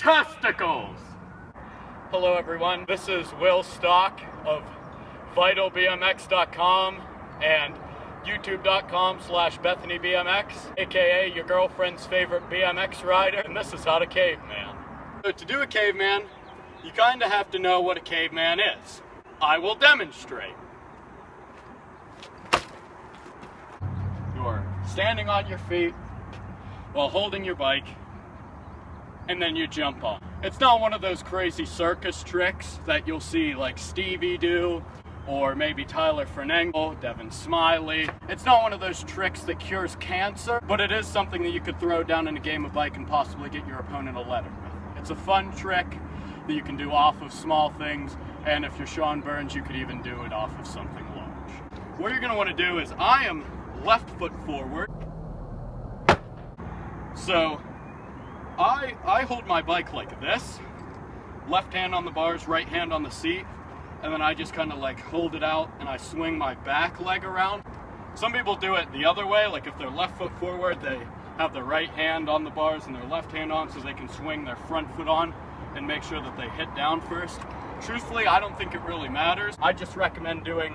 testicles. Hello everyone, this is Will Stock of vitalbmx.com and youtube.com/Bethany BMX, aka your girlfriend's favorite BMX rider, and this is how to caveman. So to do a caveman, you kind of have to know what a caveman is. I will demonstrate. You're standing on your feet while holding your bike, and then you jump on. It's not one of those crazy circus tricks that you'll see like Stevie do, or maybe Tyler Fernangle, Devin Smiley. It's not one of those tricks that cures cancer, but it is something that you could throw down in a game of bike and possibly get your opponent a letter with. It's a fun trick that you can do off of small things, and if you're Sean Burns, you could even do it off of something large. What you're gonna wanna do is, I am left foot forward. So, I hold my bike like this, left hand on the bars, right hand on the seat, and then I just kind of like hold it out and I swing my back leg around. Some people do it the other way, like if they're left foot forward, they have their right hand on the bars and their left hand on so they can swing their front foot on and make sure that they hit down first. Truthfully, I don't think it really matters. I just recommend doing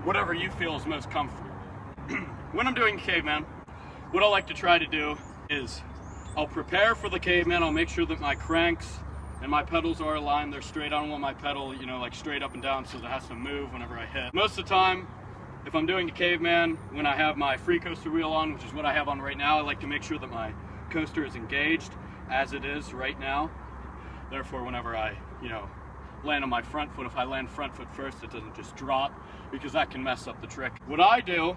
whatever you feel is most comfortable. When I'm doing caveman, what I like to try to do is I'll prepare for the caveman. I'll make sure that my cranks and my pedals are aligned. They're straight. I don't want my pedal, you know, like straight up and down so that it has to move whenever I hit. Most of the time, if I'm doing a caveman, when I have my free coaster wheel on, which is what I have on right now, I like to make sure that my coaster is engaged as it is right now. Therefore, whenever I, you know, land on my front foot, if I land front foot first, it doesn't just drop, because that can mess up the trick. What I do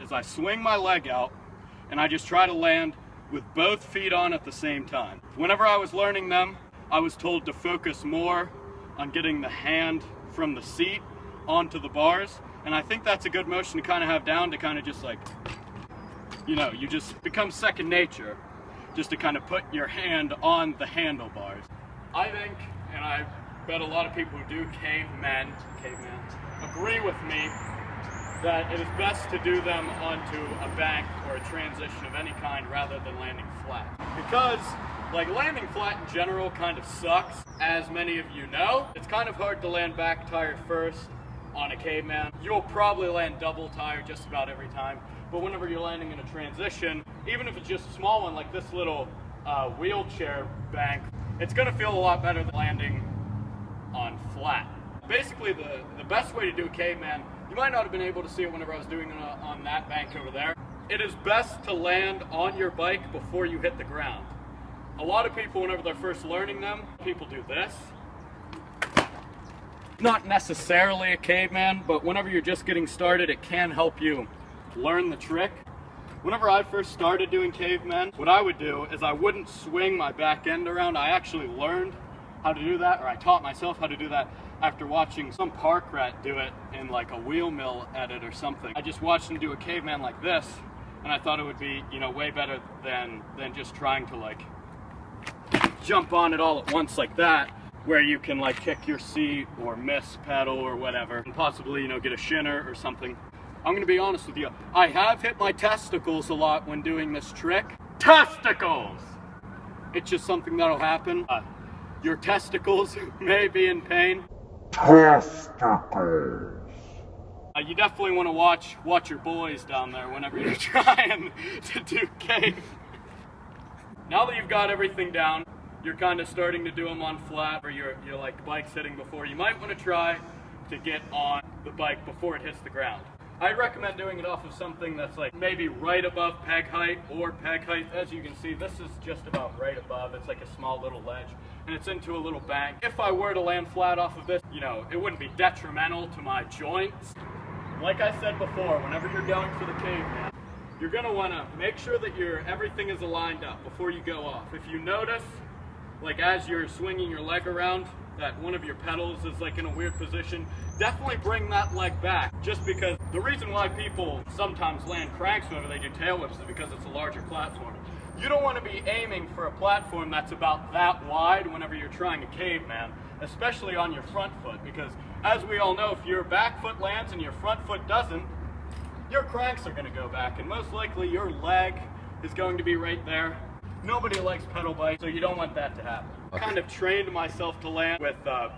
is I swing my leg out and I just try to land with both feet on at the same time. Whenever I was learning them, I was told to focus more on getting the hand from the seat onto the bars, and I think that's a good motion to kind of have down, to kind of just like, you know, you just become second nature, just to kind of put your hand on the handlebars. I think, and I bet a lot of people who do cavemen agree with me, that it is best to do them onto a bank or a transition of any kind rather than landing flat. Because, like, landing flat in general kind of sucks, as many of you know. It's kind of hard to land back tire first on a caveman. You'll probably land double tire just about every time, but whenever you're landing in a transition, even if it's just a small one like this little wheelchair bank, it's gonna feel a lot better than landing on flat. Basically, the best way to do a caveman, you might not have been able to see it whenever I was doing it on that bank over there. It is best to land on your bike before you hit the ground. A lot of people, whenever they're first learning them, people do this. Not necessarily a caveman, but whenever you're just getting started, it can help you learn the trick. Whenever I first started doing cavemen, what I would do is I wouldn't swing my back end around. I actually learned how to do that, or I taught myself how to do that after watching some park rat do it in like a wheel mill edit or something. I just watched him do a caveman like this, and I thought it would be, you know, way better than just trying to like jump on it all at once like that, where you can like kick your seat or miss pedal or whatever, and possibly, you know, get a shinner or something. I'm gonna be honest with you, I have hit my testicles a lot when doing this trick. Testicles! It's just something that'll happen. Your testicles may be in pain. Testicles! You definitely want to watch your boys down there whenever you're trying to do cave. Now that you've got everything down, you're kind of starting to do them on flat, or you're like bike sitting before, you might want to try to get on the bike before it hits the ground. I'd recommend doing it off of something that's like maybe right above peg height or peg height. As you can see, this is just about right above. It's like a small little ledge, and it's into a little bank. If I were to land flat off of this, you know, it wouldn't be detrimental to my joints. Like I said before, whenever you're going for the caveman, you're gonna wanna make sure that everything is aligned up before you go off. If you notice, like as you're swinging your leg around, that one of your pedals is like in a weird position, definitely bring that leg back. Just because the reason why people sometimes land cranks whenever they do tail whips is because it's a larger platform. You don't want to be aiming for a platform that's about that wide whenever you're trying to caveman, especially on your front foot, because as we all know, if your back foot lands and your front foot doesn't, your cranks are going to go back, and most likely your leg is going to be right there. Nobody likes pedal bikes, so you don't want that to happen. I kind of trained myself to land with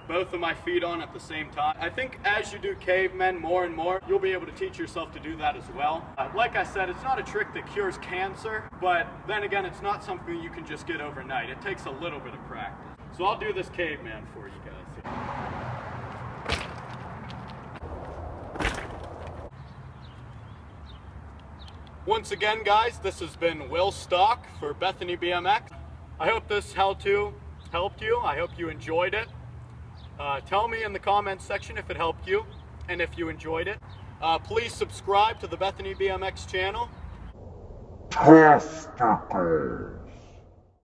both of my feet on at the same time. I think as you do cavemen more and more, you'll be able to teach yourself to do that as well. Like I said, it's not a trick that cures cancer, but then again, it's not something you can just get overnight. It takes a little bit of practice. So I'll do this caveman for you guys. Once again, guys, this has been Will Stock for Bethany BMX. I hope this how-to helped you. I hope you enjoyed it. Tell me in the comments section if it helped you and if you enjoyed it. Please subscribe to the Bethany BMX channel. Testicle.